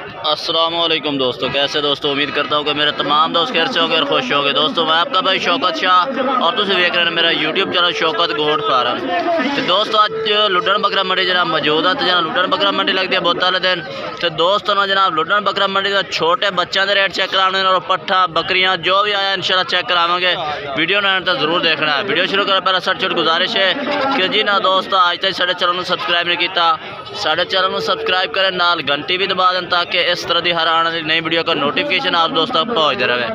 अस्सलामुअलैकुम दोस्तों, कैसे दोस्तों। उम्मीद करता हूँ कि मेरे तमाम दोस्त खैर से होंगे और खुश होंगे। दोस्तों मैं आपका भाई शौकत शाह और तुम देख रहे हैं मेरा YouTube channel Shaukat goat farm. तो दोस्तों आज लुडन बकरा मंडी जनाब मौजूद है। तो जनाब लुडन बकरा मंडी लगती है बहुत वाले दिन। तो दोस्तों ना जनाब लुडन बकरा मंडी का छोटे बच्चों के रेट चेक कराने और पट्ठा बकरियाँ जो भी आया इंशाल्लाह चेक करावेंगे। वीडियो ने तक जरूर देखना है। वीडियो शुरू करने पहले सर छोट गुजारिश है कि जी ना दोस्त आज तक साढ़े चैनल को सब्सक्राइब नहीं किया, साढ़े चैनल को सब्सक्राइब करें, नाल घंटी भी दबा दें ताकि इस तरह की हर आने वाली नई वीडियो का नोटिफिकेशन आप दोस्तों तक पहुँचते रहे।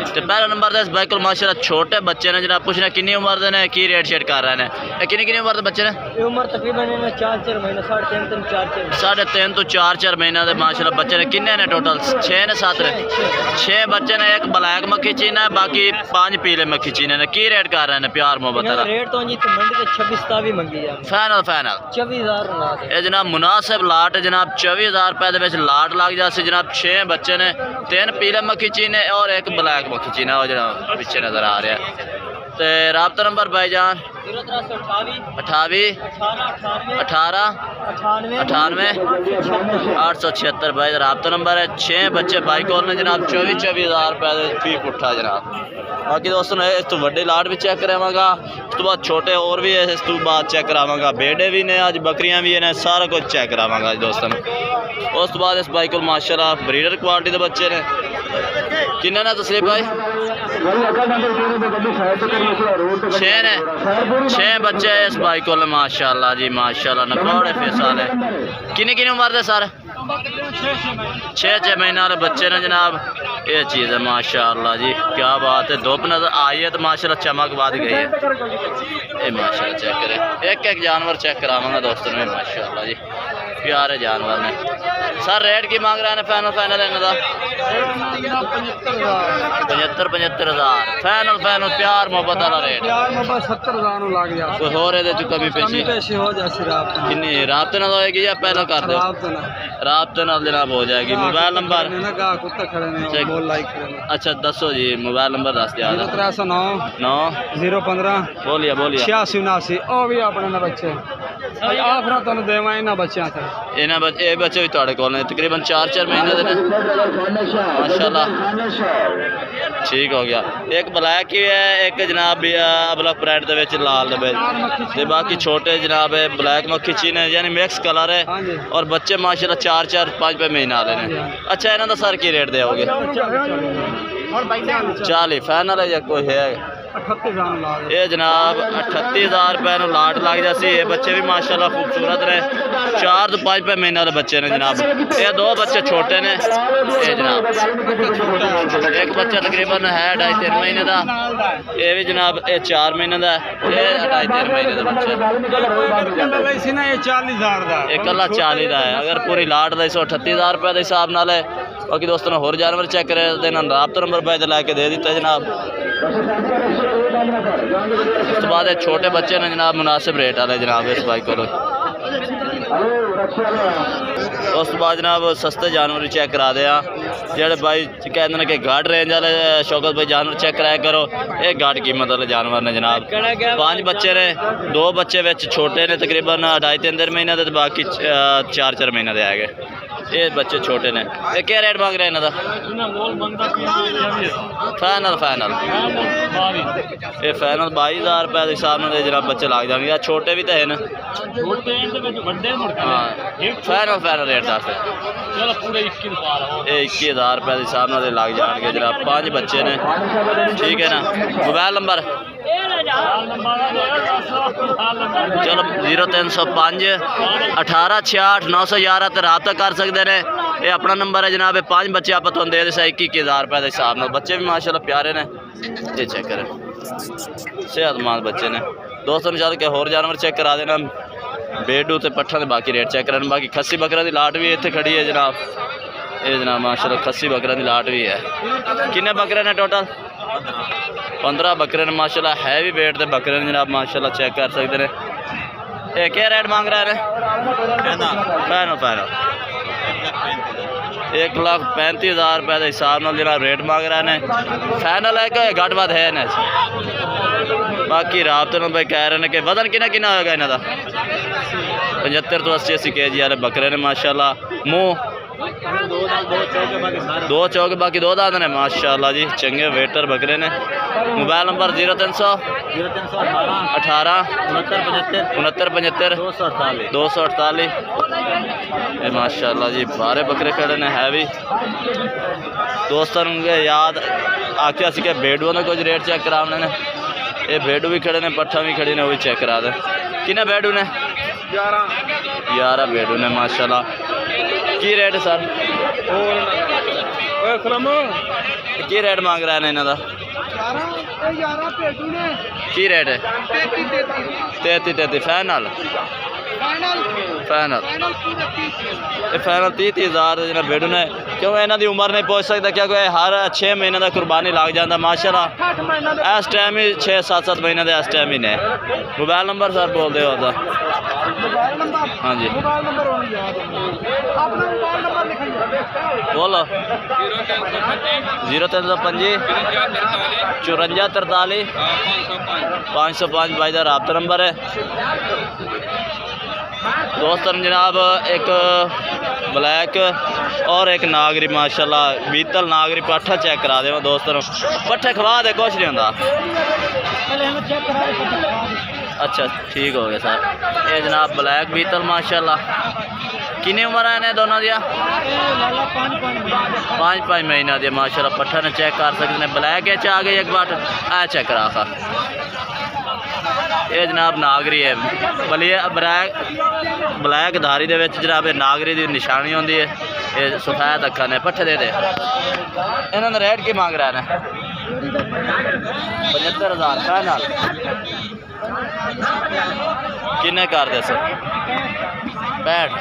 तो पहला नंबर दस भाई को माशाल्लाह छोटे बच्चे ने जनाब पूछना कितनी उम्र दे ने की रेट शेट कर रहे हैं। कितनी उम्र के बच्चे ने? उम्र तकरीबन 4-4 महीने 3.5 तो 4 महीना के माशाल्लाह बच्चे ने। किन्ने ने टोटल? 6 ने 7 ने? 6 बच्चे ने। एक ब्लैक मक्खी चीना है, बाकी 5 पीले मक्खी चीने ने। की रेट कर रहे हैं प्यार मोहब्बत वाला? रेट तो जी मंडी से 26 मंगी है। फाइनल 24,000 ये जनाब मुनासिब लाट है जनाब। 24,000 रुपये के लाट लग जाए जनाब। 6 बच्चे ने, 3 पीले मक्खी चीने और एक ब्लैक मक्खी चीना और जनाब पीछे नजर आ रहा है। तो राब्ता नंबर भाईजान 28 18 98 876 भाई राब्ता नंबर है। 6 बच्चे भाई को जनाब 24,000 रुपये फी पुट्ठा जनाब। बाकी दोस्तों ने इस तो बड़े लाट भी चेक करावागा, उस तो बाद छोटे और भी है, इस तो बाद चेक करावागा। बेड़े भी ने, अज बकरियां भी ने, सारा कुछ चेक करावागा दोस्तों ने। उस तो बाद इस भाई को माशाल्लाह ब्रीडर क्वालिटी के बच्चे ने। किन्ने ना तस्लीफ भाई? 6 ने। 6 बच्चे इस भाई को माशाल्लाह जी माशाल्लाह नकौड़े फिसाल है। किन्नी उम्र दे सर? 6 महीने वाले बच्चे ने जनाब। ये चीज़ है माशाल्लाह जी, क्या बात है। धूप नजर आई है तो माशाल्लाह चमक बढ़ गई है। ये माशाल्लाह चेक करें, एक जानवर चेक करावांगा दोस्तों ने माशाल्लाह जी, प्यारे जानवर ने। सर रेट की मांग रहे हैं? फाइनल इन्हों 75,000 फाइनल प्यार मोहब्बत वाला रेट। 70,000 लग गया। कोई हो रहे थे कमी पेशी हो जाए किन्नी राब्ते नाल होएगी या पहला कर दो? राब्ते नाल जनाब हो जाएगी। Mobile number? अच्छा दसो जी, मोबाइल नंबर दस दिया। 309 015 बोलिए 8679 और भी अपने बच्चे आफर तुम देव इन्होंने बच्चों से। ये बच्चे भी थोड़े को तकरीबन 4 महीने के माशाल्लाह। ठीक हो गया। एक ब्लैक ही है, एक जनाब अबला प्रेड के लाल दे, बाकी छोटे जनाब है ब्लैक मक्खी चीन है, यानी मिक्स कलर है। और बच्चे माशाल्लाह 4-5 महीने वाले ने। अच्छा इन्हों का सर की रेट दोगे? 40 फाइनल है या कोई है? ये जनाब 38,000 रुपये लाट लग जासी। ये बच्चे भी माशाल्लाह खूबसूरत ने। 4 तो 5 महीने वाले बच्चे ने जनाब। ये 2 बच्चे छोटे ने। ये जनाब एक बच्चा तकरीबन है 2.5-3 महीने का। ये भी जनाब ये 4 महीने का है। ये 2.5-3 महीने का बच्चा। ये 40,000 का एक कला 40 का है। अगर पूरी लाट का 138,000 रुपये के हिसाब नाल है। बाकी दोस्तों ने होर जानवर चेक करे देना राब्ता नंबर भाई लैके दे दिता जनाब। उस तो बाद छोटे बच्चे ने जनाब मुनासिब रेट वाले जनाब इस भाई को। उस तो बाद जनाब सस्ते जानवर भी चेक करा दे जेडे भाई कहते हैं कि घाट रेंज वाले शौकत भाई जानवर चेक कराया करो। ये घाट कीमत वाले जानवर ने जनाब। 5 बच्चे ने, 2 बच्चे विच छोटे ने तकरीबन 2.5-3 महीने के, बाकी 4 महीने के आ गए। ये बच्चे छोटे ने। ये क्या रेट मांग रहे हैं इन्हों? फाइनल ये फाइनल 22,000 रुपये के हिसाब से जनाब बच्चे लग जाएंगे। छोटे भी तो है ना? हाँ फाइनल रेट दस है। ये 21,000 रुपये के हिसाब से लग जाएंगे जनाब। 5 बच्चे ने। ठीक है ना। Mobile number? चलो 0305 18 66 911 तो रब्ता कर सकते हैं। ये अपना नंबर है जनाब। 5 बच्चे आप तुम दे 21,000 रुपये के हिसाब से। बच्चे भी माशाल्लाह प्यारे ने। ये चेक करें, सेहतमंद बच्चे ने। दोस्तों ने चल के होर जानवर चेक करा देना, बेडू तो पट्ठा के बाकी रेट चेक करना। बाकी खस्सी बकरा की लाट भी इतने खड़ी है जनाब। ये जनाब माशाल्लाह खस्सी बकरा की लाट भी है। किन्ने बकरे ने टोटल? 15 बकरे ने माशाल्लाह। है भी वेट के बकरे ने जनाब माशाल्लाह चेक कर सकते हैं। ये क्या रेट मांग रहे हैं? फाइनल 1,35,000 रुपये के हिसाब से जनाब रेट मांग रहे हैं। फाइनल है कि घट वध है ना? बाकी राब्ते भाई कह रहे हैं कि वजन कितना होगा इन्हों का? 75 तो 80 kg वाले बकरे ने माशाल्लाह। मुँह दो चौके बाकी दो दाद ने माशाल्लाह जी, चंगे वेटर बकरे ने। Mobile number 0300 18 69 75 248। ये माशाल्लाह जी बारे बकरे खड़े ने हैवी। दोस्तों याद आखिया सी कि भेडुओं ने कुछ रेट चेक कराने ने। ये भेडू भी खड़े ने, पट्ठा भी खड़ी ने, वो भी चेक करा दे। किन्ने भेडू ने? 11 भेडू ने माशाल्लाह। की रेट है सर? की रेट मांग रहा है इन्हों का? की रेट है? 33 फाइनल फाइनल 30,000 जिन्हें भेडू ने। क्यों इन्हों की उम्र नहीं पहुँच सकता, क्योंकि हर 6 महीने का कुर्बानी लग जाता माशाल्लाह। इस टाइम ही 6-7 महीने के इस टाइम ही ने। मोबाइल नंबर सर बोल दे होता? हाँ जी बोलो। 0325 54 43 505 भाई का रब्ता नंबर है। दोस्तों जनाब एक ब्लैक और एक नागरी माशाल्लाह बीतल नागरी पट्ठा चेक करा दे दोस्तों। पट्ठे खवा दे कुछ नहीं होता। अच्छा ठीक हो गया सर। ये जनाब ब्लैक बीतल माशाल्लाह। कितनी उम्र है इन्हें दोनों दिया? 5 महीना दिया माशाल्लाह। पट्ठा ने चेक कर सकते हैं। ब्लैक आ गई एक बार आ चेक करा था। ये जनाब नागरी है ब्लैक धारी दे विच जनाब नागरी की निशानी होती है। ये सफेद अखा ने। पट्ठे दे दे। इन्होंने रेट की मांग रहा है? 75,000 फाइनल। किन्ने कर दे सर? 65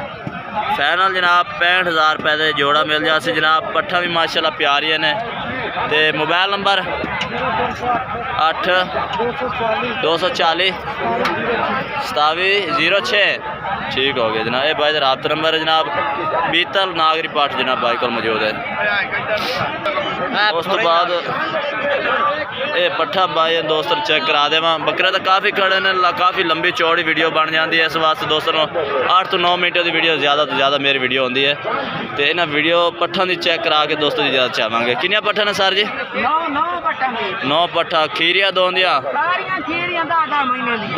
फाइनल जनाब। 65,000 रुपये का जोड़ा मिल जाए जनाब। पट्ठा भी माशाल्लाह प्यारी ने। तो मोबाइल नंबर 8 240 27 06। ठीक हो गया जनाब। ये भाई का रब्ता नंबर है जनाब। बीतल नागरी पाठ जनाब भाई को मौजूद है। उस तो बाद ये पट्ठा भाई दोस्तों चेक करा देव। बकरे तो काफ़ी खड़े ने, काफ़ी लंबी चौड़ी वीडियो बन जाती है। इस वास्ते दोस्तों 8 तो 9 मिनट की वीडियो ज़्यादा तो ज़्यादा मेरी वीडियो होती है। तो इन्हें वीडियो पट्ठा की चेक करा के दोस्तों जी ज़्यादा चाहेंगे। किनिया पट्ठा ने सर जी? 9 पट्ठा। खीरिया दो दिया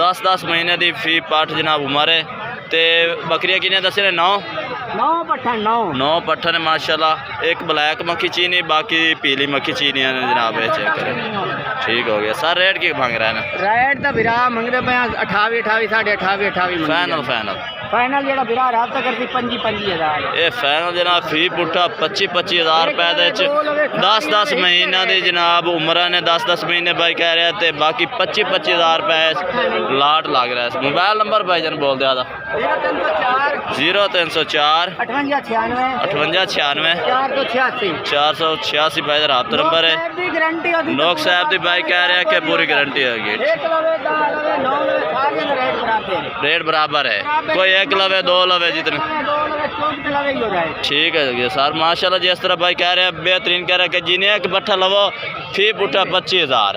10 महीने की फी पट्ठ जनाब उम्र है। तो बकरियाँ किनिया दसे ने? 9 पट्ठा ने माशाल्लाह। एक ब्लैक मक्खी चीनी बाकी पीली मक्खी चीनी ने जनाब। ये चेक करें। ठीक हो गया सर। रेट की मांग रहा है ना? रेट तो बिरा मंगते पे 28 साढ़े 28 फाइनल फाइनल जो बिरा रब्ता करती 25,000। ये फाइनल जनाब फी पुट्ठा 25,000 रुपये 10 महीना की जनाब उम्र ने। 10 महीने भाई कह रहे हैं। तो बाकी 25,000 रुपये लाट लग रहा है। मोबाइल नंबर भाई जन बोल दिया 0304 5896 486 भाई का रब्ता नंबर है। नोक साहब की भाई कह रहे हैं कि पूरी गारंटी होगी। रेट बराबर है, कोई एक लवे 2 लवे जितने। ठीक है सर माशाल्लाह। जिस तरह भाई कह रहे हैं बेहतरीन कह रहे हैं कि जिन्हें एक पट्ठा लवो फी पुट्ठा 25,000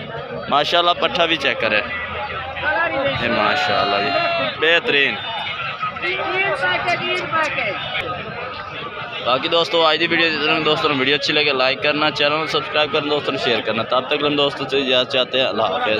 माशाल्लाह। पट्ठा भी चेक करे माशाल्लाह जी बेहतरीन। बाकी दोस्तों आज की वीडियो वीडियो अच्छी लगे लाइक करना, चैनल सब्सक्राइब करना, दोस्तों शेयर करना। तब तक हम दोस्तों से इजाज़त चाहते हैं। अल्लाह हाफ़िज़।